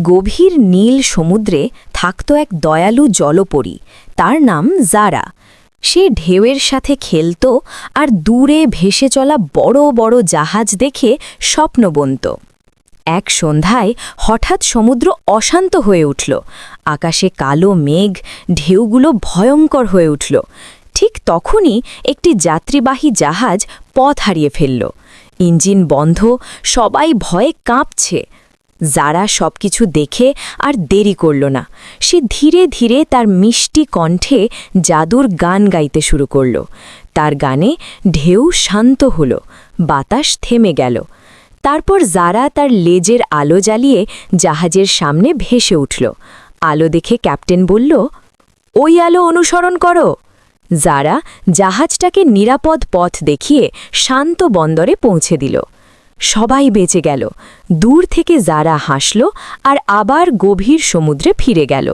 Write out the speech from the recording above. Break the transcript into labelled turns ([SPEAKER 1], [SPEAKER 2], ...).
[SPEAKER 1] গভীর নীল সমুদ্রে থাকত এক দয়ালু জলপরী, তার নাম জারা। সে ঢেউয়ের সাথে খেলত আর দূরে ভেসে চলা বড় বড় জাহাজ দেখে স্বপ্ন বুনত। এক সন্ধ্যায় হঠাৎ সমুদ্র অশান্ত হয়ে উঠল। আকাশে কালো মেঘ, ঢেউগুলো ভয়ঙ্কর হয়ে উঠল। ঠিক তখনই একটি যাত্রীবাহী জাহাজ পথ হারিয়ে ফেলল। ইঞ্জিন বন্ধ, সবাই ভয়ে কাঁপছে। যারা সবকিছু দেখে আর দেরি করল না। সে ধীরে ধীরে তার মিষ্টি কণ্ঠে জাদুর গান গাইতে শুরু করল। তার গানে ঢেউ শান্ত হল, বাতাস থেমে গেল। তারপর যারা তার লেজের আলো জ্বালিয়ে জাহাজের সামনে ভেসে উঠল। আলো দেখে ক্যাপ্টেন বলল, ওই আলো অনুসরণ করো। যারা জাহাজটাকে নিরাপদ পথ দেখিয়ে শান্ত বন্দরে পৌঁছে দিল। সবাই বেঁচে গেল। দূর থেকে যারা হাসল আর আবার গভীর সমুদ্রে ফিরে গেল।